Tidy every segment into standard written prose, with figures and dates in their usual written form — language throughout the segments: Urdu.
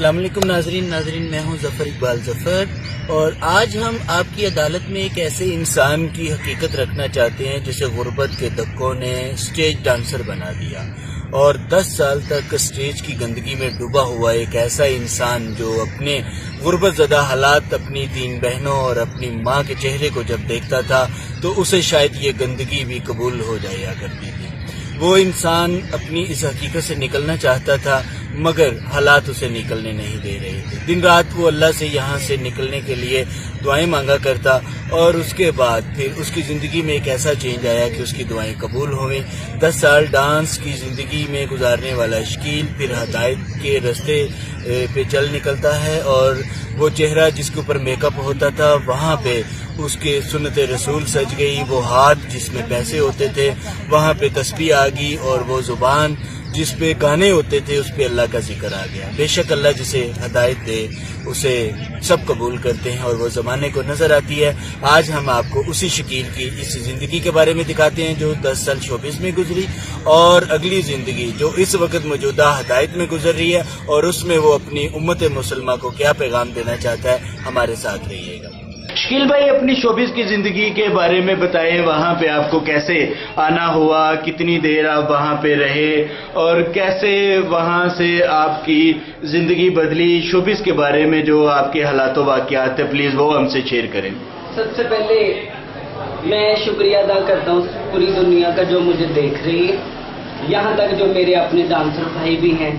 السلام علیکم ناظرین میں ہوں ظفر اقبال ظفر، اور آج ہم آپ کی عدالت میں ایک ایسے انسان کی حقیقت رکھنا چاہتے ہیں جسے غربت کے دھکوں نے اسٹیج ڈانسر بنا دیا اور 10 سال تک اسٹیج کی گندگی میں ڈوبا ہوا ایک ایسا انسان جو اپنے غربت زدہ حالات، اپنی 3 بہنوں اور اپنی ماں کے چہرے کو جب دیکھتا تھا تو اسے شاید یہ گندگی بھی قبول ہو جایا کرتی تھی۔ وہ انسان اپنی اس حقیقت سے نکلنا چاہتا تھا مگر حالات اسے نکلنے نہیں دے رہے تھے۔ دن رات وہ اللہ سے یہاں سے نکلنے کے لیے دعائیں مانگا کرتا اور اس کے بعد پھر اس کی زندگی میں ایک ایسا چینج آیا کہ اس کی دعائیں قبول ہو گئیں۔ 10 سال ڈانس کی زندگی میں گزارنے والا شکیل پھر ہدایت کے راستے پہ چل نکلتا ہے، اور وہ چہرہ جس کے اوپر میک اپ ہوتا تھا وہاں پہ اس کے سنت رسول سج گئی، وہ ہاتھ جس میں پیسے ہوتے تھے وہاں پہ تسبیح آ گئی، اور وہ زبان جس پہ گانے ہوتے تھے اس پہ اللہ کا ذکر آ گیا۔ بے شک اللہ جسے ہدایت دے اسے سب قبول کرتے ہیں اور وہ زمانے کو نظر آتی ہے۔ آج ہم آپ کو اسی شکیل کی اس زندگی کے بارے میں دکھاتے ہیں جو 10 سال شوبز میں گزری، اور اگلی زندگی جو اس وقت موجودہ ہدایت میں گزر رہی ہے، اور اس میں وہ اپنی امت مسلمہ کو کیا پیغام دینا چاہتا ہے۔ ہمارے ساتھ رہیے گا۔ شکیل بھائی، اپنی شوبز کی زندگی کے بارے میں بتائیں، وہاں پہ آپ کو کیسے آنا ہوا، کتنی دیر آپ وہاں پہ رہے، اور کیسے وہاں سے آپ کی زندگی بدلی؟ شوبز کے بارے میں جو آپ کے حالات و واقعات ہیں پلیز وہ ہم سے شیئر کریں۔ سب سے پہلے میں شکریہ ادا کرتا ہوں پوری دنیا کا جو مجھے دیکھ رہی ہے، یہاں تک جو میرے اپنے ڈانسر بھائی بھی ہیں۔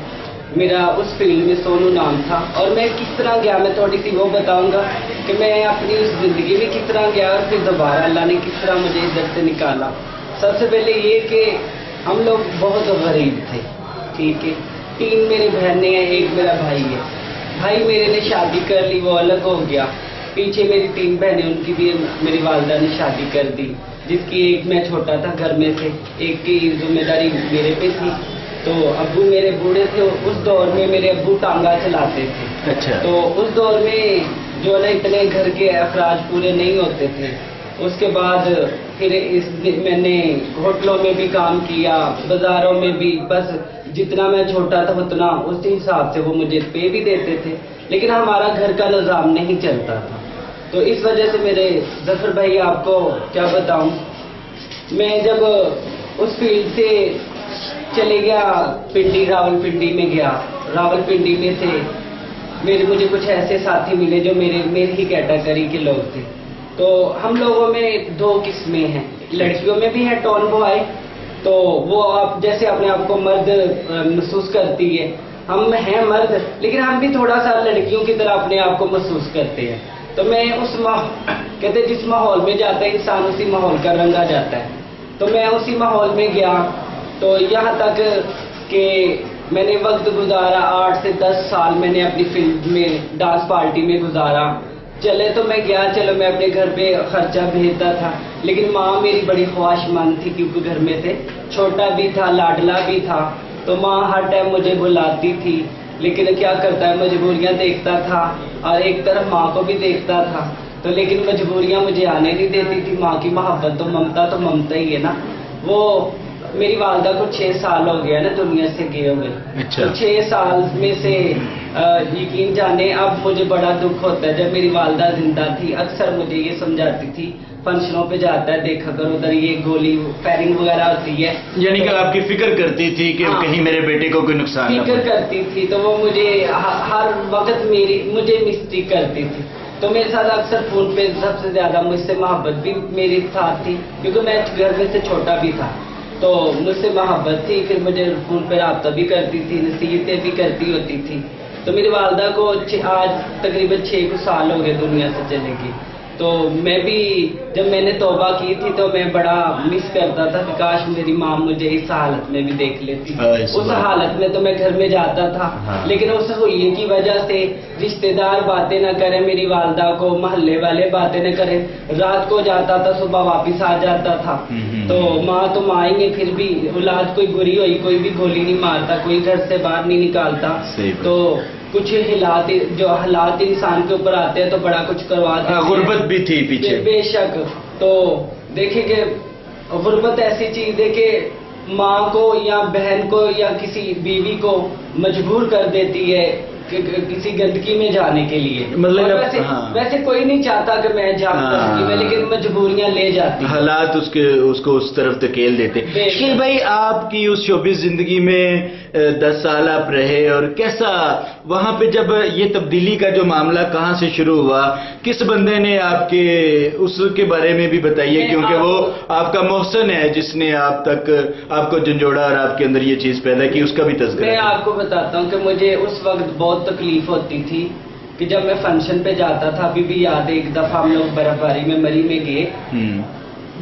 میرا اس فیلڈ میں سونو نام تھا، اور میں کس طرح گیا میں تھوڑی سی وہ بتاؤں گا کہ میں اپنی اس زندگی میں کس طرح گیا اور پھر دوبارہ اللہ نے کس طرح مجھے ادھر سے نکالا۔ سب سے پہلے یہ کہ ہم لوگ بہت غریب تھے، ٹھیک ہے۔ 3 میری بہنیں ہیں، 1 میرا بھائی ہے۔ بھائی میرے نے شادی کر لی، وہ الگ ہو گیا۔ پیچھے میری 3 بہنیں، ان کی بھی میری والدہ نے شادی کر دی، جس کی ایک میں چھوٹا تھا گھر میں سے، ایک کی ذمہ داری میرے پہ تھی۔ تو ابو میرے بوڑھے تھے، اس دور میں میرے ابو ٹانگا چلاتے تھے۔ اچھا۔ تو اس دور میں جو نا اتنے گھر کے اخراج پورے نہیں ہوتے تھے۔ اس کے بعد پھر میں نے ہوٹلوں میں بھی کام کیا، بازاروں میں بھی، بس جتنا میں چھوٹا تھا اتنا اس حساب سے وہ مجھے پے بھی دیتے تھے، لیکن ہمارا گھر کا نظام نہیں چلتا تھا۔ تو اس وجہ سے میرے ظفر بھائی آپ کو کیا بتاؤں، میں جب اس فیلڈ سے چلے گیا پنڈی، راول پنڈی میں گیا، راول پنڈی میں سے مجھے کچھ ایسے ساتھی ملے جو میری ہی کیٹیگری کے لوگ تھے۔ تو ہم لوگوں میں 2 قسمیں ہیں، لڑکیوں میں بھی ہے ٹون بوائے، تو وہ آپ جیسے اپنے آپ کو مرد محسوس کرتی ہے، ہم ہیں مرد لیکن ہم بھی تھوڑا سا لڑکیوں کی طرح اپنے آپ کو محسوس کرتے ہیں۔ تو میں اس کہتے جس ماحول میں جاتا ہے انسان اسی ماحول کا رنگا جاتا ہے، تو میں اسی ماحول میں گیا۔ تو یہاں تک کہ میں نے وقت گزارا، 8 سے 10 سال میں نے اپنی فیلڈ میں ڈانس پارٹی میں گزارا۔ چلے تو میں گیا، چلو میں اپنے گھر پہ خرچہ بھیجتا تھا، لیکن ماں میری بڑی خواہش مند تھی کیونکہ گھر میں سے چھوٹا بھی تھا، لاڈلا بھی تھا، تو ماں ہر ٹائم مجھے بلاتی تھی، لیکن کیا کرتا ہے مجبوریاں دیکھتا تھا، اور ایک طرف ماں کو بھی دیکھتا تھا، تو لیکن مجبوریاں مجھے آنے نہیں دیتی تھی۔ ماں کی محبت تو ممتا ہی ہے نا۔ وہ میری والدہ کو 6 سال ہو گیا نا دنیا سے گئے ہوئے۔ اچھا۔ تو 6 سال میں سے یقین جانے اب مجھے بڑا دکھ ہوتا ہے، جب میری والدہ زندہ تھی اکثر مجھے یہ سمجھاتی تھی، فنکشنوں پہ جاتا ہے دیکھا کرو ادھر یہ گولی فائرنگ وغیرہ ہوتی ہے، یعنی کہ آپ کی فکر کرتی تھی کہ کہیں میرے بیٹے کو کوئی نقصان نہ فکر کرتی تھی، تو وہ مجھے ہر وقت مجھے مسٹیک کرتی تھی۔ تو میرے ساتھ اکثر فون پہ سب سے زیادہ مجھ سے محبت بھی میری ساتھ تھی، کیونکہ میں گھر میں سے چھوٹا بھی تھا، تو مجھ سے محبت تھی، پھر مجھے فون پہ رابطہ بھی کرتی تھی، نصیحتیں بھی کرتی ہوتی تھی۔ تو میری والدہ کو آج تقریباً 6 سال ہو گئے دنیا سے چلے گی۔ تو میں بھی جب میں نے توبہ کی تھی تو میں بڑا مس کرتا تھا کہ کاش میری ماں مجھے اس حالت میں بھی دیکھ لیتی۔ اس حالت میں تو میں گھر میں جاتا تھا، لیکن اس ہوئی کی وجہ سے رشتہ دار باتیں نہ کریں میری والدہ کو، محلے والے باتیں نہ کریں، رات کو جاتا تھا صبح واپس آ جاتا تھا۔ تو ماں تو ماں ہی ہے، پھر بھی اولاد کوئی بری ہوئی کوئی بھی گولی نہیں مارتا، کوئی گھر سے باہر نہیں نکالتا۔ تو کچھ حالات انسان کے اوپر آتے ہیں تو بڑا کچھ کروا دیتے ہیں۔ غربت بھی تھی پیچھے، بے شک۔ تو دیکھیں کہ غربت ایسی چیز ہے کہ ماں کو یا بہن کو یا کسی بیوی کو مجبور کر دیتی ہے کسی گندگی میں جانے کے لیے. مطلب ویسے کوئی نہیں چاہتا کہ میں جاؤں گندگی میں, لیکن مجبوریاں لے جاتی, حالات اس کو اس طرف دھکیل دیتے. شکیل بھائی, آپ کی اس شوبز زندگی میں 10 سال آپ رہے, اور کیسا وہاں پہ جب یہ تبدیلی کا جو معاملہ کہاں سے شروع ہوا, کس بندے نے آپ کے اس کے بارے میں بھی بتائیے, کیونکہ وہ آپ کا محسن ہے جس نے آپ کو جھنجھوڑا اور آپ کے اندر یہ چیز پیدا کی, اس کا بھی تذکرہ. میں آپ کو بتاتا ہوں کہ مجھے اس وقت بہت تکلیف ہوتی تھی کہ جب میں فنکشن پہ جاتا تھا. ابھی بھی یاد ہے, ایک دفعہ ہم لوگ برف باری میں مری میں گئے,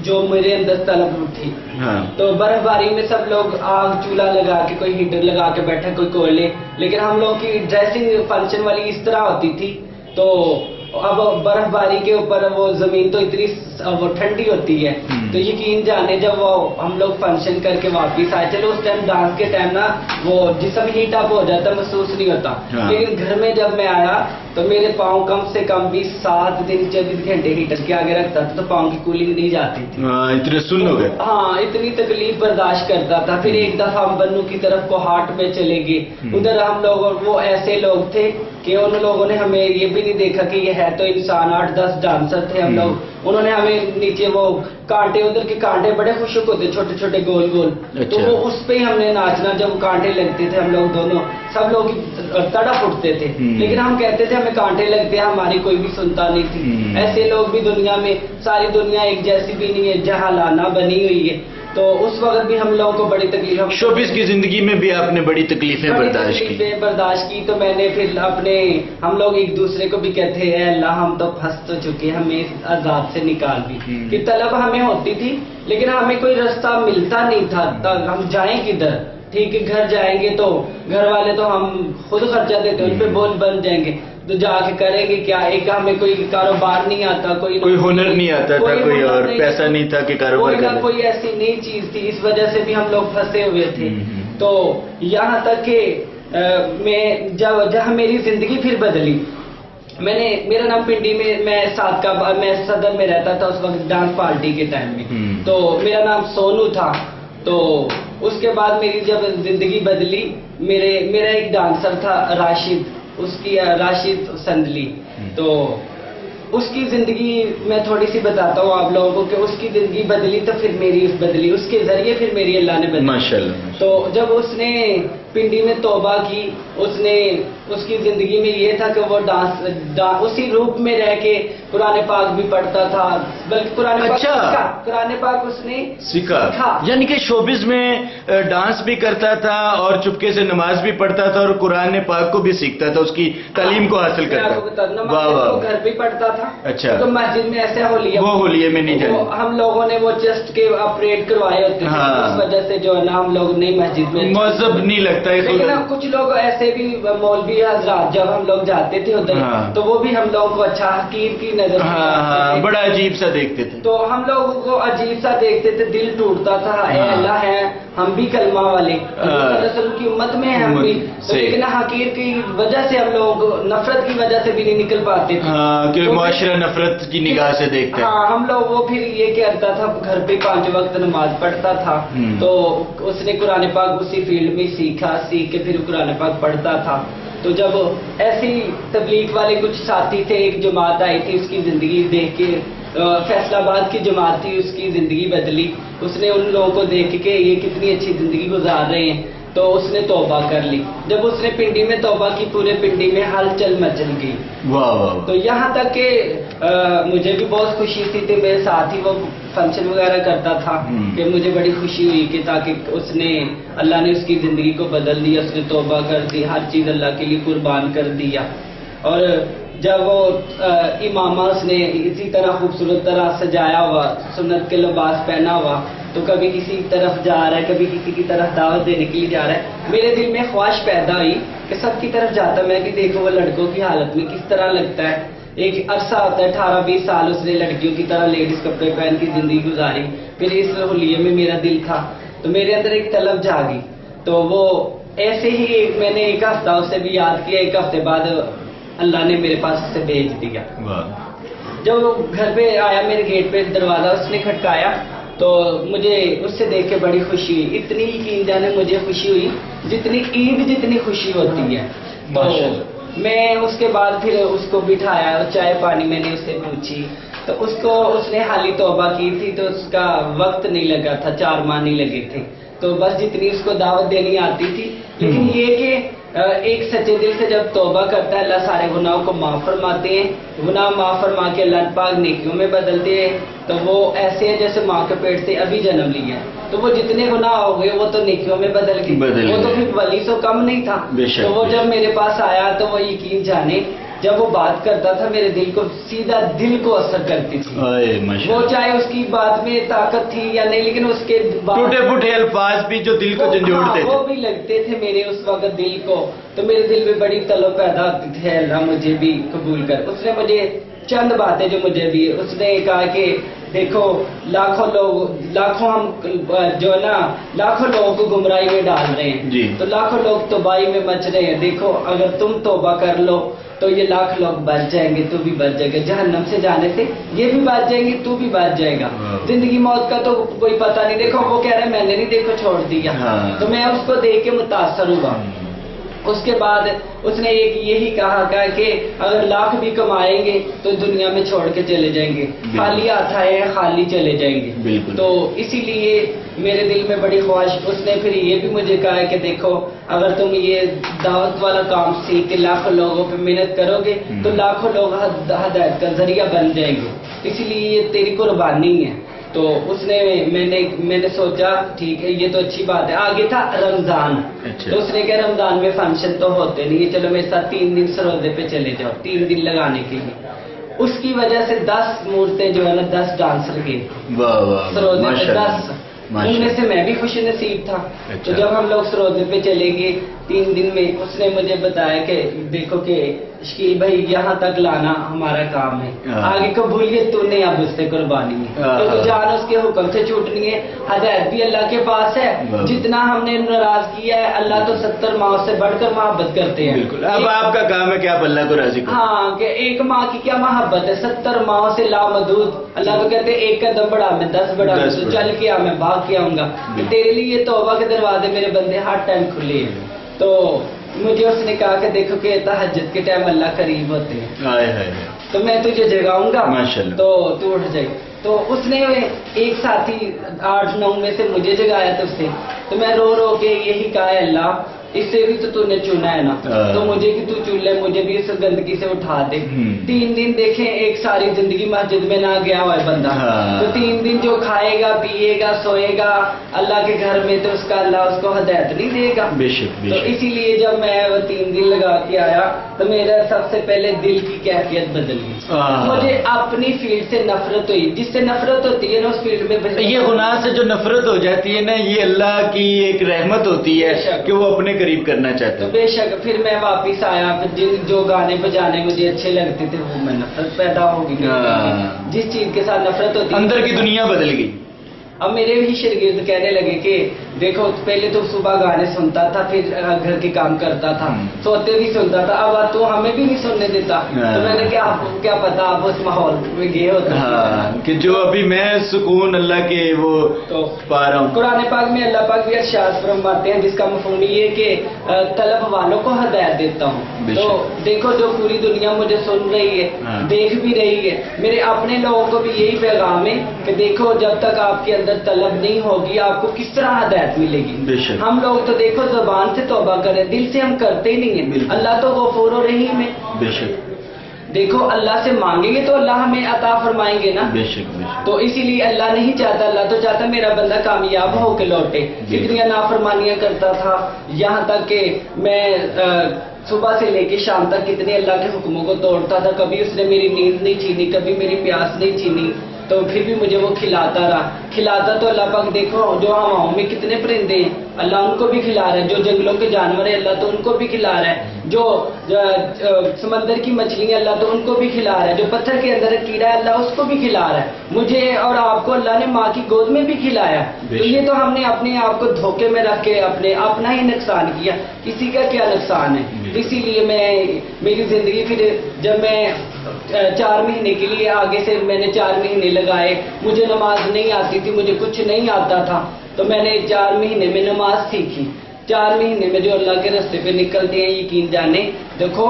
جو میرے اندر طلب تھی. تو برف باری میں سب لوگ آگ چولہا لگا کے, کوئی ہیٹر لگا کے بیٹھا, کوئی کوئلے, لیکن ہم لوگ کی ڈریسنگ فنکشن والی اس طرح ہوتی تھی. تو اب برف باری کے اوپر وہ زمین تو اتنی وہ ٹھنڈی ہوتی ہے, تو یقین جانے جب وہ ہم لوگ فنکشن کر کے واپس آئے, چلو اس ٹائم ڈانس کے ٹائم نا وہ جسم ہیٹ اپ ہو جاتا, محسوس نہیں ہوتا, لیکن گھر میں جب میں آیا تو میرے پاؤں کم سے کم بھی 7 دن 24 گھنٹے ہیٹر کے آگے رکھتا تھا, تو پاؤں کی کولنگ نہیں جاتی تھی. اتنے سن ہو گئے. ہاں, اتنی تکلیف برداشت کرتا تھا. پھر ایک دفعہ ہم بنو کی طرف کو ہاٹ میں چلے گئے, ادھر ہم لوگ, وہ ایسے لوگ تھے کہ ان لوگوں نے ہمیں یہ بھی نہیں دیکھا کہ یہ ہے تو انسان. 8-10 ڈانسر تھے ہم لوگ, انہوں نے ہمیں نیچے وہ کانٹے, ادھر کے کانٹے بڑے خشک ہوتے, چھوٹے چھوٹے گول گول, تو وہ اس پہ ہی ہم نے ناچنا. جب کانٹے لگتے تھے ہم لوگ دونوں, سب لوگ تڑپ اٹھتے تھے, لیکن ہم کہتے تھے ہمیں کانٹے لگتے ہیں, ہماری کوئی بھی سنتا نہیں تھی. ایسے لوگ بھی دنیا میں, ساری دنیا ایک جیسی بھی نہیں ہے, جہاں لانا بنی ہوئی ہے. تو اس وقت بھی ہم لوگوں کو بڑی تکلیف, شوبز کی زندگی میں بھی آپ نے بڑی تکلیفیں برداشت کی. تو میں نے پھر ہم لوگ ایک دوسرے کو بھی کہتے ہیں, اے اللہ ہم تو پھنس تو چکے, ہمیں اس عذاب سے نکال دی. کہ طلب ہمیں ہوتی تھی, لیکن ہمیں کوئی راستہ ملتا نہیں تھا, ہم جائیں کدھر. ٹھیک ہے, گھر جائیں گے تو گھر والے تو ہم خود خرچہ دیتے, ان پہ بول بن جائیں گے, تو جا کے کریں گے کیا. ایک ہمیں کوئی کاروبار نہیں آتا, کوئی ہنر نہیں آتا تھا, کوئی اور پیسہ نہیں تھا کہ کاروبار کریں. کوئی ایسی نئی چیز تھی, اس وجہ سے بھی ہم لوگ پھنسے ہوئے تھے. تو یہاں تک کہ جہاں میری زندگی پھر بدلی, میرا نام پنڈی میں صدر میں رہتا تھا اس وقت ڈانس پارٹی کے ٹائم میں, تو میرا نام سونو تھا. تو اس کے بعد میری جب زندگی بدلی, میرا ایک ڈانسر تھا راشد, اس کی راشد سندلی. تو اس کی زندگی میں تھوڑی سی بتاتا ہوں آپ لوگوں کو کہ اس کی زندگی بدلی تو پھر میری بدلی, اس کے ذریعے پھر میری اللہ نے بدلی. ماشاءاللہ. تو جب اس نے پنڈی میں توبہ کی, اس کی زندگی میں یہ تھا کہ وہ اسی روپ میں رہ کے قرآن پاک بھی پڑھتا تھا, بلکہ قرآن پاک اس نے سیکھا. یعنی کہ شوبز میں ڈانس بھی کرتا تھا اور چپکے سے نماز بھی پڑھتا تھا اور قرآن پاک کو بھی سیکھتا تھا, اس کی تعلیم کو حاصل کرتا تھا. گھر پہ پڑھتا تھا. اچھا. تو مسجد میں ایسے ہولیے میں نہیں جاتے, ہم لوگوں نے وہ چیسٹ کے آپریٹ کروائے ہوتے تھے, اس وجہ سے جو ہے نا ہم لوگ نہیں مسجد میں مذہب نہیں لگتا ہے. لیکن کچھ لوگ ایسے بھی مولوی حضرات جب ہم لوگ جاتے تھے ادھر, تو وہ بھی ہم لوگوں کو اچھا حقیر کی نظر, بڑا عجیب سا دیکھتے تھے. تو ہم لوگوں کو عجیب سا دیکھتے تھے, دل ٹوٹتا تھا, اے اللہ ہے ہم بھی کلمہ والے, رسول کی امت میں ہیں ہم بھی, لیکن حقیر کی وجہ سے ہم لوگ نفرت کی وجہ سے بھی نہیں نکل پاتے تھے, کہ معاشرہ نفرت کی نگاہ سے دیکھتے. ہم لوگ وہ پھر یہ کرتا تھا, گھر پہ 5 وقت نماز پڑھتا تھا. تو اس نے قرآن پاک اسی فیلڈ میں سیکھ کے پھر قرآن پاک پڑھتا تھا. تو جب ایسی تبلیغ والے کچھ ساتھی تھے, ایک جماعت آئی تھی, اس کی زندگی دیکھ کے, فیصل آباد کی جماعت تھی, اس کی زندگی بدلی. اس نے ان لوگوں کو دیکھ کے یہ کتنی اچھی زندگی گزار رہے ہیں, تو اس نے توبہ کر لی. جب اس نے پنڈی میں توبہ کی, پورے پنڈی میں ہلچل مچل گئی. تو یہاں تک کہ مجھے بھی بہت خوشی تھی, کہ میرے ساتھ ہی وہ فنکشن وغیرہ کرتا تھا, کہ مجھے بڑی خوشی ہوئی کہ تاکہ اللہ نے اس کی زندگی کو بدل دیا, اس نے توبہ کر دی, ہر چیز اللہ کے لیے قربان کر دیا. اور جب وہ امامہ اس نے اسی طرح خوبصورت طرح سجایا ہوا, سنت کے لباس پہنا ہوا, تو کبھی کسی طرف جا رہا ہے, کبھی کسی کی طرف دعوت دینے کے لیے جا رہا ہے, میرے دل میں خواہش پیدا ہوئی کہ سب کی طرف جاتا میں کہ دیکھو وہ لڑکوں کی حالت میں کس طرح لگتا ہے. ایک عرصہ ہوتا ہے 18-20 سال اس نے لڑکیوں کی طرح لیڈیز کپڑے پہن کی زندگی گزاری. پھر اس ہولیے میں میرا دل تھا, تو میرے اندر ایک طلب جاگی. تو وہ ایسے ہی میں نے 1 ہفتہ اسے بھی یاد کیا, 1 ہفتے بعد اللہ نے میرے پاس اسے بھیج دیا. جب وہ گھر پہ آیا, میرے گیٹ پہ دروازہ اس نے کھٹکایا, تو مجھے اس سے دیکھ کے بڑی خوشی ہوئی. اتنی یقین جانے مجھے خوشی ہوئی جتنی عید جتنی خوشی ہوتی ہے. تو میں اس کے بعد پھر اس کو بٹھایا، چائے پانی میں نے اس سے پوچھی، تو اس نے حالی توبہ کی تھی، تو اس کا وقت نہیں لگا تھا، 4 ماہ نہیں لگے تھے، تو بس جتنی اس کو دعوت دینی آتی تھی. لیکن یہ کہ ایک سچے دل سے جب توبہ کرتا ہے، اللہ سارے گناہوں کو معاف فرماتے ہیں، گناہ معاف فرما کے اللہ پاک نیکیوں میں بدلتے ہیں. تو وہ ایسے ہے جیسے ماں کے پیٹ سے ابھی جنم لیا ہے، تو وہ جتنے گناہ ہو گئے وہ تو نیکیوں میں بدل گئے، وہ تو پھر ولی سے کم نہیں تھا. تو وہ جب میرے پاس آیا تو وہ یقین جانے جب وہ بات کرتا تھا میرے دل کو سیدھا دل کو اثر کرتی تھی. وہ چاہے اس کی بات میں طاقت تھی یا نہیں، لیکن اس کے ٹوٹے پھوٹے الفاظ بھی جو دل کو جھنجھوڑتے تھے وہ بھی لگتے تھے میرے اس وقت دل کو. تو میرے دل میں بڑی طلب پیدا ہوتی تھی، اللہ مجھے بھی قبول کر. اس نے مجھے چند باتیں جو مجھے بھی، اس نے کہا کہ دیکھو لاکھوں ہم جو ہے نا لاکھوں لوگوں کو گمراہی میں ڈال رہے ہیں، تو لاکھوں لوگ تباہی میں مچ رہے ہیں. دیکھو اگر تم توبہ کر لو تو یہ لاکھ لوگ بچ جائیں گے، تو بھی بچ جائے گا. جہنم سے جانے سے یہ بھی بچ جائیں گے، تو بھی بچ جائے گا. زندگی موت کا تو کوئی پتہ نہیں. دیکھو وہ کہہ رہے میں نے نہیں دیکھو چھوڑ دیا، تو میں اس کو دیکھ کے متاثر ہوا. اس کے بعد اس نے یہی کہا کہ اگر لاکھ بھی کمائیں گے تو دنیا میں چھوڑ کے چلے جائیں گے، خالی ہاتھ آئے ہیں خالی چلے جائیں گے. تو اسی لیے میرے دل میں بڑی خواہش. اس نے پھر یہ بھی مجھے کہا کہ دیکھو اگر تم یہ دعوت والا کام سیکھ کے لاکھوں لوگوں پہ محنت کرو گے تو لاکھوں لوگ ہدایت کا ذریعہ بن جائیں گے، اسی لیے یہ تیری قربانی ہے. تو اس نے میں نے سوچا ٹھیک ہے یہ تو اچھی بات ہے. آگے تھا رمضان. تو اس نے کہا رمضان میں فنکشن تو ہوتے نہیں ہے، چلو میرے ساتھ 3 دن سروزے پہ چلے جاؤ، 3 دن لگانے کے لیے. اس کی وجہ سے 10 مورتیں جو ہے نا 10 ڈانسر گئے سروزے پہ، 10 ان میں سے میں بھی خوش نصیب تھا. تو جب ہم لوگ سروزے پہ چلے گئے 3 دن میں، اس نے مجھے بتایا کہ دیکھو کہ شکیل بھائی یہاں تک لانا ہمارا کام ہے، آگے قبولیت تو نہیں اب اس سے قربانی ہے، تو جان اس کے حکم سے چھوٹنی ہے. ہدایت بھی اللہ کے پاس ہے. جتنا ہم نے ناراض کیا ہے اللہ تو 70 ماں سے بڑھ کر محبت کرتے ہیں. بالکل اب آپ کا کام ہے کہ آپ اللہ کو راضی کریں. ہاں کہ ایک ماں کی کیا محبت ہے، 70 ماں سے لامحدود. اللہ تو کہتے ہیں ایک قدم بڑھا میں 10 بڑھا، چل کے آ میں بھاگ کے آؤں گا. تیرے لیے یہ توبہ کے دروازے میرے بندے ہر ٹائم کھلے ہیں. تو مجھے اس نے کہا کہ دیکھو کہ تہجد کے ٹائم اللہ قریب ہوتے ہیں، تو میں تجھے جگاؤں گا تو تو اٹھ جائے. تو اس نے ایک ساتھی 8-9 میں سے مجھے جگایا تب سے. تو میں رو رو کے یہی کہا ہے اللہ اس سے بھی تو نے چنا ہے نا، تو مجھے بھی تو چن لے، مجھے بھی اس گندگی سے اٹھا دے. 3 دن دیکھیں ایک ساری زندگی مسجد میں نہ گیا ہوا ہے بندہ، تو 3 دن جو کھائے گا پیے گا سوئے گا اللہ کے گھر میں، تو اس کا اللہ اس کو ہدایت نہیں دے گا. تو اسی لیے جب میں وہ 3 دن لگا کے آیا تو میرا سب سے پہلے دل کی کیفیت بدل گئی. مجھے اپنی فیلڈ سے نفرت ہوئی. جس سے نفرت ہوتی ہے نا اس فیلڈ میں یہ گناہ سے جو نفرت ہو جاتی ہے نا، یہ اللہ کی ایک رحمت ہوتی ہے کہ وہ اپنے قریب کرنا چاہتے ہیں. بے شک پھر میں واپس آیا، جو گانے بجانے مجھے اچھے لگتے تھے وہ میں نفرت پیدا ہو گئی. جس چیز کے ساتھ نفرت ہوتی ہے اندر کی دنیا بدل گئی. اب میرے بھی شاگرد کہنے لگے کہ دیکھو پہلے تو صبح گانے سنتا تھا، پھر گھر کے کام کرتا تھا، سوتے بھی سنتا تھا، اب تو ہمیں بھی نہیں سننے دیتا. تو میں نے کہا آپ کو کیا پتا آپ اس ماحول میں گئے ہوتے کہ جو ابھی میں سکون اللہ کے وہ تو پا رہا ہوں. قرآن پاک میں اللہ پاک بھی ارشاد فرماتے ہیں جس کا مفہوم یہ کہ طلب والوں کو ہدایت دیتا ہوں. تو دیکھو جو پوری دنیا مجھے سن رہی ہے دیکھ بھی رہی ہے، میرے اپنے لوگوں کو بھی یہی پیغام ہے کہ دیکھو جب تک آپ کے اندر طلب نہیں ہوگی آپ کو کس طرح ہدایت ملے گی. ہم لوگ تو دیکھو زبان سے توبہ کریں، دل سے ہم کرتے ہی نہیں ہیں. اللہ تو غفور و رحیم ہے. دیکھو اللہ سے مانگیں گے تو اللہ ہمیں عطا فرمائیں گے نا. تو اسی لیے اللہ نہیں چاہتا، اللہ تو چاہتا میرا بندہ کامیاب ہو کے لوٹے. کتنی نافرمانیاں کرتا تھا، یہاں تک کہ میں صبح سے لے کے شام تک کتنے اللہ کے حکموں کو توڑتا تھا. کبھی اس نے میری نیند نہیں چھینی، کبھی میری پیاس نہیں چھینی، تو پھر بھی مجھے وہ کھلاتا رہا. کھلاتا تو اللہ پاک دیکھو جو ہواؤں میں کتنے پرندے ہیں اللہ ان کو بھی کھلا رہا ہے، جو جنگلوں کے جانور ہیں اللہ تو ان کو بھی کھلا رہا ہے، جو سمندر کی مچھلیاں اللہ تو ان کو بھی کھلا رہا ہے، جو پتھر کے اندر کیڑا ہے اللہ اس کو بھی کھلا رہا ہے. مجھے اور آپ کو اللہ نے ماں کی گود میں بھی کھلایا. تو یہ تو ہم نے اپنے آپ کو دھوکے میں رکھ کے اپنا ہی نقصان کیا، کسی کا کیا نقصان ہے. اسی لیے میری زندگی پھر جب میں 4 مہینے کے لیے آگے سے میں نے 4 مہینے لگائے، مجھے نماز نہیں آتی تھی، مجھے کچھ نہیں آتا تھا، تو میں نے 4 مہینے میں نماز سیکھی. 4 مہینے میں جو اللہ کے راستے پہ نکلتے ہیں، یقین جانے دیکھو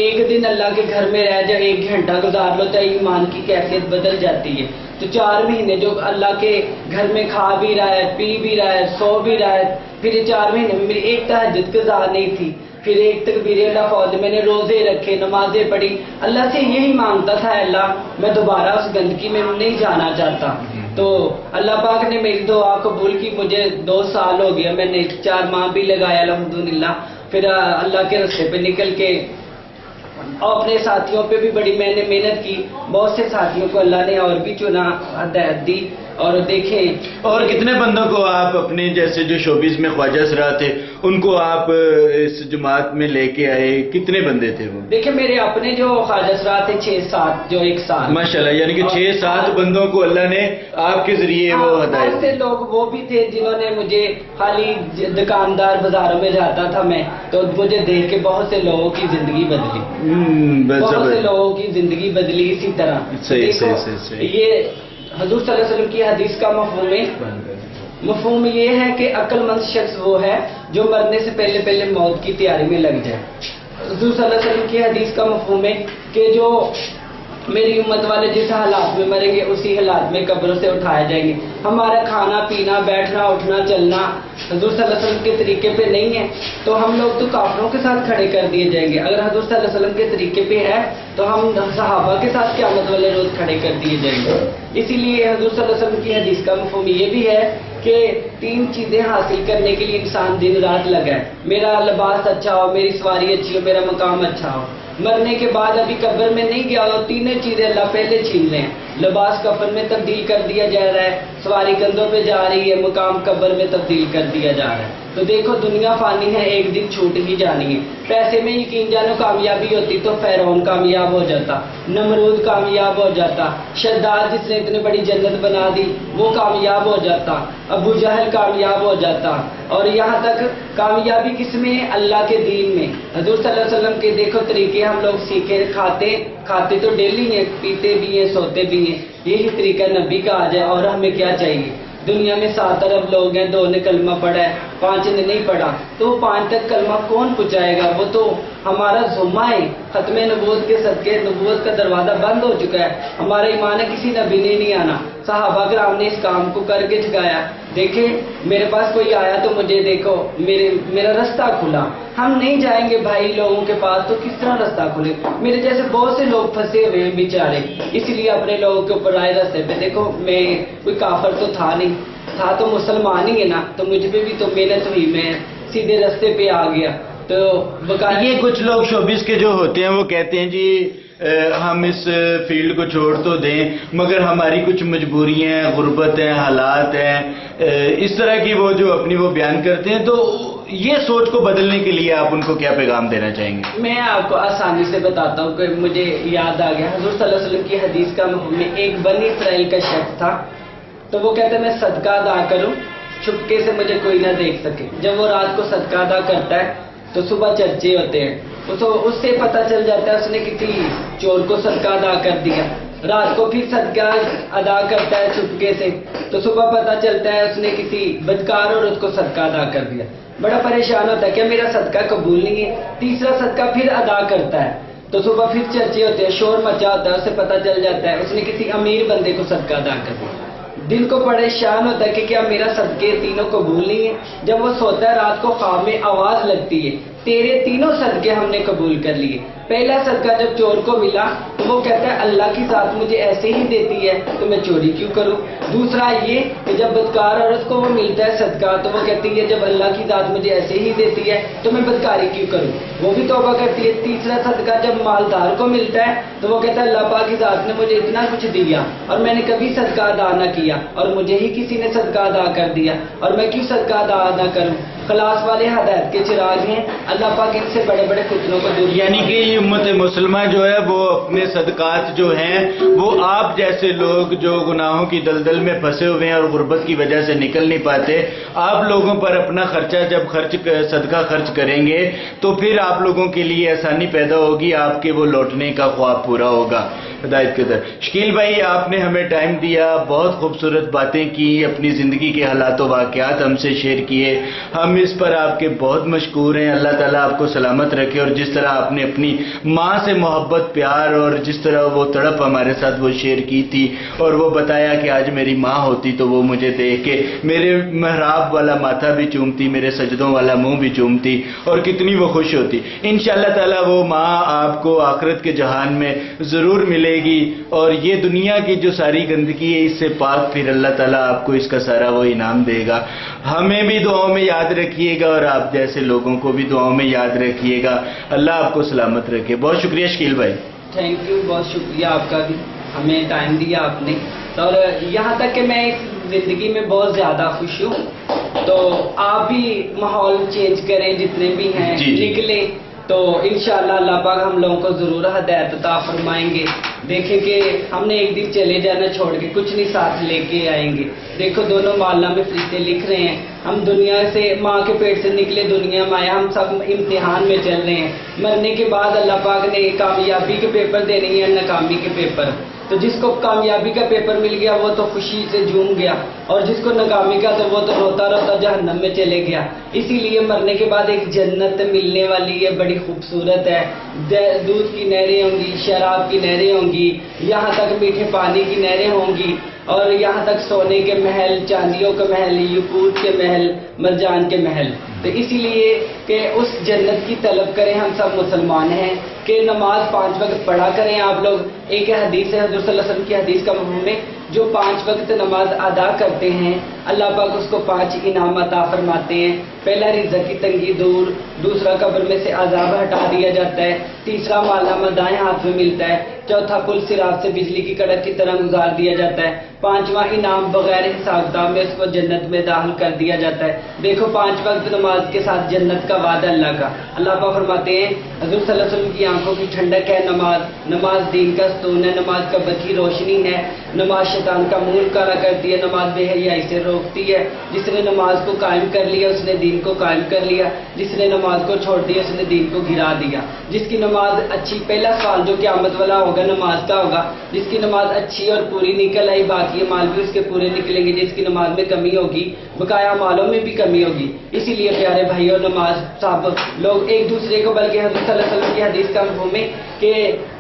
ایک دن اللہ کے گھر میں رہ جائے، 1 گھنٹہ گزار لو تو ایمان کی کیفیت بدل جاتی ہے۔ تو 4 مہینے جو اللہ کے گھر میں کھا بھی رہا ہے، پی بھی رہا ہے، سو بھی رہا ہے، پھر یہ 4 مہینے میں میری ایک تہجد قضا نہیں تھی، پھر ایک تکبیر اللہ فوج، میں نے روزے رکھے، نمازیں پڑھی، اللہ سے یہی مانگتا تھا اللہ میں دوبارہ اس گندگی میں نہیں جانا چاہتا۔ تو اللہ پاک نے میری دعا قبول کی، مجھے 2 سال ہو گیا، میں نے 4 ماہ بھی لگایا الحمدللہ، پھر اللہ کے راستے پہ نکل کے اور اپنے ساتھیوں پہ بھی بڑی میں نے محنت کی، بہت سے ساتھیوں کو اللہ نے اور بھی چنا، ہدایت دی۔ اور دیکھیں اور کتنے بندوں کو آپ اپنے جیسے جو شوبیز میں خواجہ اسرار تھے ان کو آپ اس جماعت میں لے کے آئے، کتنے بندے تھے وہ؟ دیکھیں میرے اپنے جو خواجہ اسرار تھے 6-7 جو 1 سال، ماشاءاللہ، یعنی کہ 6-7 بندوں کو اللہ نے آپ کے ذریعے وہ ہدایت بہت سے لوگ وہ بھی تھے جنہوں نے مجھے، خالی دکاندار بازاروں میں جاتا تھا میں تو مجھے دیکھ کے بہت سے لوگوں کی زندگی بدلی، بہت سے لوگوں کی زندگی بدلی اسی طرح۔ صحیح۔ یہ حضور صلی اللہ علیہ وسلم کی حدیث کا مفہوم یہ ہے کہ عقل مند شخص وہ ہے جو مرنے سے پہلے موت کی تیاری میں لگ جائے۔ حضور صلی اللہ علیہ وسلم کی حدیث کا مفہوم ہے کہ جو میری امت والے جس حالات میں مریں گے اسی حالات میں قبروں سے اٹھائے جائیں گے۔ ہمارا کھانا پینا، بیٹھنا اٹھنا چلنا حضور صلی اللہ علیہ وسلم کے طریقے پہ نہیں ہے تو ہم لوگ تو کافروں کے ساتھ کھڑے کر دیے جائیں گے، اگر حضور صلی اللہ علیہ وسلم کے طریقے پہ ہے تو ہم صحابہ کے ساتھ قیامت والے روز کھڑے کر دیے جائیں گے۔ اسی لیے حضور صلی اللہ علیہ وسلم کی حدیث کا مفہوم یہ بھی ہے کہ 3 چیزیں حاصل کرنے کے لیے انسان دن رات لگا ہے، میرا لباس اچھا ہو، میری سواری اچھی ہو، میرا مقام اچھا ہو۔ مرنے کے بعد ابھی قبر میں نہیں گیا ہو، 3 چیزیں اللہ پہلے چھین رہے ہیں، لباس کفن میں تبدیل کر دیا جا رہا ہے، سواری کندھوں پہ جا رہی ہے، مقام قبر میں تبدیل کر دیا جا رہا ہے۔ تو دیکھو دنیا فانی ہے، ایک دن چھوٹ ہی جانی ہے۔ پیسے میں یقین جانو کامیابی ہوتی تو فرعون کامیاب ہو جاتا، نمرود کامیاب ہو جاتا، شداد جس نے اتنی بڑی جنت بنا دی وہ کامیاب ہو جاتا، ابو جہل کامیاب ہو جاتا۔ اور یہاں تک کامیابی کس میں ہے؟ اللہ کے دین میں۔ حضور صلی اللہ علیہ وسلم کے دیکھو طریقے ہم لوگ سیکھے، کھاتے تو ڈیلی ہیں، پیتے بھی ہیں، سوتے بھی ہیں، یہی طریقہ نبی کا آ جائے۔ اور ہمیں کیا چاہیے؟ دنیا میں 7 ارب لوگ ہیں، 2 نے کلمہ پڑھا ہے، 5 نے نہیں پڑھا، تو وہ 5 تک کلمہ کون پہنچائے گا؟ وہ تو ہمارا ذمہ ہے، ختم نبوت کے صدقے نبوت کا دروازہ بند ہو چکا ہے، ہمارا ایمان ہے کسی نبی نے نہیں آنا، صحابہ کرام نے اس کام کو کر کے جگایا۔ دیکھیں میرے پاس کوئی آیا تو مجھے دیکھو میرا رستہ کھلا، ہم نہیں جائیں گے بھائی لوگوں کے پاس تو کس طرح رستہ کھلے؟ میرے جیسے بہت سے لوگ پھنسے ہوئے ہیں بیچارے، اس لیے اپنے لوگوں کے اوپر آئے رستے پہ۔ دیکھو میں کوئی کافر تو تھا نہیں، تھا تو مسلمان ہی ہے نا، تو مجھ پہ بھی تو محنت ہوئی، میں سیدھے رستے پہ آ گیا۔ تو یہ کچھ لوگ شوبیز کے جو ہوتے ہیں وہ کہتے ہیں جی ہم اس فیلڈ کو چھوڑ تو دیں مگر ہماری کچھ مجبوریاں ہیں، غربت ہیں، حالات ہیں، اس طرح کی وہ جو اپنی وہ بیان کرتے ہیں، تو یہ سوچ کو بدلنے کے لیے آپ ان کو کیا پیغام دینا چاہیں گے؟ میں آپ کو آسانی سے بتاتا ہوں کہ مجھے یاد آ گیا حضور صلی اللہ علیہ وسلم کی حدیث کا مفہوم ہے۔ ایک بنی اسرائیل کا شخص تھا تو وہ کہتا ہے میں صدقہ ادا کروں چھپکے سے مجھے کوئی نہ دیکھ سکے۔ جب وہ رات کو صدقہ ادا کرتا ہے تو صبح چرچے ہوتے ہیں، تو اس سے پتہ چل جاتا ہے اس نے کسی چور کو صدقہ ادا کر دیا۔ رات کو پھر صدقہ ادا کرتا ہے چھپکے سے تو صبح پتہ چلتا ہے اس نے کسی بدکار عورت کو صدقہ ادا کر دیا۔ بڑا پریشان ہوتا ہے کہ میرا صدقہ قبول نہیں ہے۔ تیسرا صدقہ پھر ادا کرتا ہے تو صبح پھر چرچے ہوتے ہیں، شور مچا ہوتا ہے، اسے پتہ چل جاتا ہے اس نے کسی امیر بندے کو صدقہ ادا کر دیا۔ دل کو پریشان ہوتا ہے کہ کیا میرا صدقے تینوں قبول نہیں ہے۔ جب وہ سوتا ہے رات کو خواب میں آواز لگتی ہے تیرے تینوں صدقے ہم نے قبول کر لیے۔ پہلا صدقہ جب چور کو ملا تو وہ کہتا ہے اللہ کی ذات مجھے ایسے ہی دیتی ہے تو میں چوری کیوں کروں۔ دوسرا یہ کہ جب بدکار عورت کو وہ ملتا ہے صدقہ تو وہ کہتی ہے جب اللہ کی ذات مجھے ایسے ہی دیتی ہے تو میں بدکاری کیوں کروں، وہ بھی توبہ کرتی ہے۔ تیسرا صدقہ جب مالدار کو ملتا ہے تو وہ کہتا ہے اللہ پاک کی ذات نے مجھے اتنا کچھ دیا اور میں نے کبھی صدقہ ادا نہ کیا اور مجھے ہی کسی نے صدقہ ادا کر دیا اور میں کیوں صدقہ ادا نہ کروں۔ خلاص والے ہدایت کے چراغ ہیں، اللہ پاک ان سے بڑے بڑے فتنوں کو دور۔ یعنی کہ امت مسلمہ جو ہے وہ اپنے صدقات جو ہیں وہ آپ جیسے لوگ جو گناہوں کی دلدل میں پھنسے ہوئے ہیں اور غربت کی وجہ سے نکل نہیں پاتے، آپ لوگوں پر اپنا خرچہ جب صدقہ خرچ کریں گے تو پھر آپ لوگوں کے لیے آسانی پیدا ہوگی، آپ کے وہ لوٹنے کا خواب پورا ہوگا ہدایت کے در۔ شکیل بھائی آپ نے ہمیں ٹائم دیا، بہت خوبصورت باتیں کی، اپنی زندگی کے حالات و واقعات ہم سے شیئر کیے، ہم ہم اس پر آپ کے بہت مشکور ہیں. اللہ تعالیٰ آپ کو سلامت رکھے, اور جس طرح آپ نے اپنی ماں سے محبت, پیار, اور جس طرح وہ تڑپ ہمارے ساتھ وہ شیئر کی تھی, اور وہ بتایا کہ آج میری ماں ہوتی تو وہ مجھے دیکھ کے میرے محراب والا ماتھا بھی چومتی, میرے سجدوں والا منہ بھی چومتی, اور کتنی وہ خوش ہوتی. انشاءاللہ تعالیٰ وہ ماں آپ کو آخرت کے جہان میں ضرور ملے گی, اور یہ دنیا کی جو ساری گندگی ہے اس سے پاک پھر اللہ تعالیٰ آپ کو اس کا سارا وہ انعام دے گا. ہمیں بھی دعاؤں میں یاد رکھیے گا, اور آپ جیسے لوگوں کو بھی دعاؤں میں یاد رکھیے گا. اللہ آپ کو سلامت رکھے. بہت شکریہ شکیل بھائی. تھینک یو, بہت شکریہ آپ کا بھی, ہمیں ٹائم دیا آپ نے. اور یہاں تک کہ میں اس زندگی میں بہت زیادہ خوش ہوں, تو آپ بھی ماحول چینج کریں, جتنے بھی ہیں نکلیں, تو انشاءاللہ اللہ پاک ہم لوگوں کو ضرور ہدایت عطا فرمائیں گے. دیکھیں کہ ہم نے ایک دن چلے جانا چھوڑ کے کچھ نہیں ساتھ لے کے آئیں گے. دیکھو دونوں معاملہ میں فرشتے لکھ رہے ہیں, ہم دنیا سے ماں کے پیٹ سے نکلے دنیا میں آئے, ہم سب امتحان میں چل رہے ہیں. مرنے کے بعد اللہ پاک نے کامیابی کے پیپر دینے ہیں, ناکامی کے پیپر. تو جس کو کامیابی کا پیپر مل گیا وہ تو خوشی سے جھوم گیا, اور جس کو ناکامی کا تو وہ تو روتا روتا جہنم میں چلے گیا. اسی لیے مرنے کے بعد ایک جنت ملنے والی ہے, بڑی خوبصورت ہے. دودھ کی نہریں ہوں گی, شراب کی نہریں ہوں گی, یہاں تک میٹھے پانی کی نہریں ہوں گی, اور یہاں تک سونے کے محل, چاندیوں کے محل, یاقوت کے محل, مرجان کے محل. تو اسی لیے کہ اس جنت کی طلب کریں. ہم سب مسلمان ہیں کہ نماز 5 وقت پڑھا کریں. آپ لوگ, ایک حدیث ہے حضور صلی اللہ علیہ وسلم کی حدیث کا مفہوم ہے, جو 5 وقت نماز ادا کرتے ہیں اللہ پاک اس کو 5 انعام عطا فرماتے ہیں. پہلا رزق کی تنگی دور, دوسرا قبر میں سے عذاب ہٹا دیا جاتا ہے, تیسرا مال دائیں ہاتھ میں ملتا ہے, چوتھا پل صراط سے بجلی کی کڑک کی طرح گزار دیا جاتا ہے, 5واں انعام بغیر حساب کتاب میں اس کو جنت میں داخل کر دیا جاتا ہے. دیکھو 5 وقت نماز کے ساتھ جنت کا وعدہ اللہ کا. اللہ پاک فرماتے ہیں حضور صلی اللہ علیہ وسلم کی آنکھوں کی ٹھنڈک ہے نماز, نماز دین کا ستون ہے, نماز کا بتی روشنی ہے, نماز شیطان کا منہ کالا کرتی ہے, نماز بے حیائی سے روکتی ہے. جس نے نماز کو قائم کر لیا اس نے دین کو قائم کر لیا, جس نے نماز کو چھوڑ دیا اس نے دین کو گرا دیا. جس کی نماز اچھی, پہلا سوال جو قیامت والا ہوگا نماز کا ہوگا, جس کی نماز اچھی اور پوری نکل آئی باقی مال بھی اس کے پورے نکلیں گے. جس کی نماز میں کمی ہوگی بقایا مالوں میں بھی کمی ہوگی. اسی لیے پیارے بھائیوں, نماز صاحب لوگ ایک دوسرے کو, بلکہ حضرت صلی اللہ علیہ وسلم کی حدیث کا مفہوم ہے کہ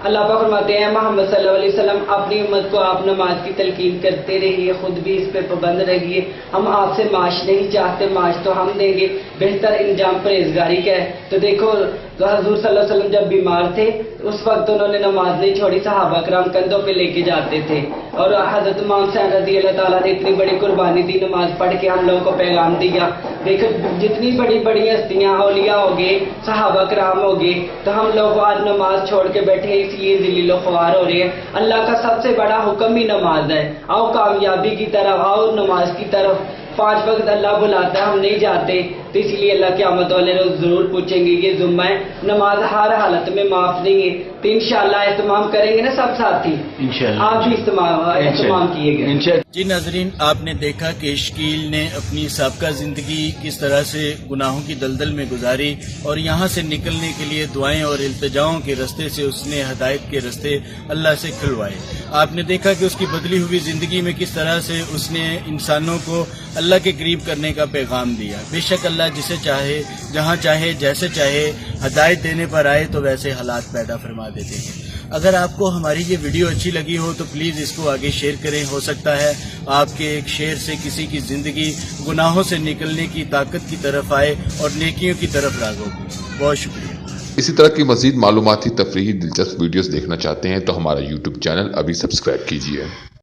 اللہ پاک فرماتے ہیں محمد صلی اللہ علیہ وسلم اپنی امت کو آپ نماز کی تلقین کرتے رہیے, خود بھی اس پہ پابند رہیے. ہم آپ سے معاش نہیں چاہتے, معاش تو ہم دیں گے, بہتر انجام پرہیزگاری کا ہے. تو دیکھو حضور صلی اللہ علیہ وسلم جب بیمار تھے اس وقت انہوں نے نماز نہیں چھوڑی, صحابہ کرام کندھوں پہ لے کے جاتے تھے, اور حضرت امام حسین رضی اللہ تعالیٰ نے اتنی بڑی قربانی دی, نماز پڑھ کے ہم لوگوں کو پیغام دیا. دیکھو جتنی بڑی بڑی ہستیاں, اولیاء ہو گئے, صحابہ کرام ہو گئے, تو ہم لوگ آج نماز چھوڑ کے بیٹھے ہیں, اس لیے ذلیل و خوار ہو رہے ہیں. اللہ کا سب سے بڑا حکم ہی نماز ہے. آؤ کامیابی کی طرف, آؤ نماز کی طرف. 5 وقت اللہ بلاتا ہے, ہم نہیں جاتے, تو اس لیے اللہ قیامت والے روز ضرور پوچھیں گے. یہ ذمہ ہے, نماز ہر حالت میں معاف نہیں ہے. تو انشاءاللہ اہتمام کریں گے نا سب ساتھی, آپ بھی اہتمام کیے گئے. جی ناظرین, آپ نے دیکھا کہ شکیل نے اپنی سابقہ زندگی کس طرح سے گناہوں کی دلدل میں گزاری, اور یہاں سے نکلنے کے لیے دعائیں اور التجاؤں کے رستے سے اس نے ہدایت کے رستے اللہ سے کھلوائے. آپ نے دیکھا کہ اس کی بدلی ہوئی زندگی میں کس طرح سے اس نے انسانوں کو اللہ کے قریب کرنے کا پیغام دیا. بے شک اللہ جسے چاہے, جہاں چاہے, جیسے چاہے ہدایت دینے پر آئے تو ویسے حالات پیدا فرما دیتے ہیں. اگر آپ کو ہماری یہ ویڈیو اچھی لگی ہو تو پلیز اس کو آگے شیئر کریں. ہو سکتا ہے آپ کے ایک شیئر سے کسی کی زندگی گناہوں سے نکلنے کی طاقت کی طرف آئے اور نیکیوں کی طرف راغب ہو. بہت شکریہ. اسی طرح کی مزید معلوماتی تفریحی دلچسپ ویڈیوز دیکھنا چاہتے ہیں تو ہمارا YouTube چینل ابھی سبسکرائب کیجیے.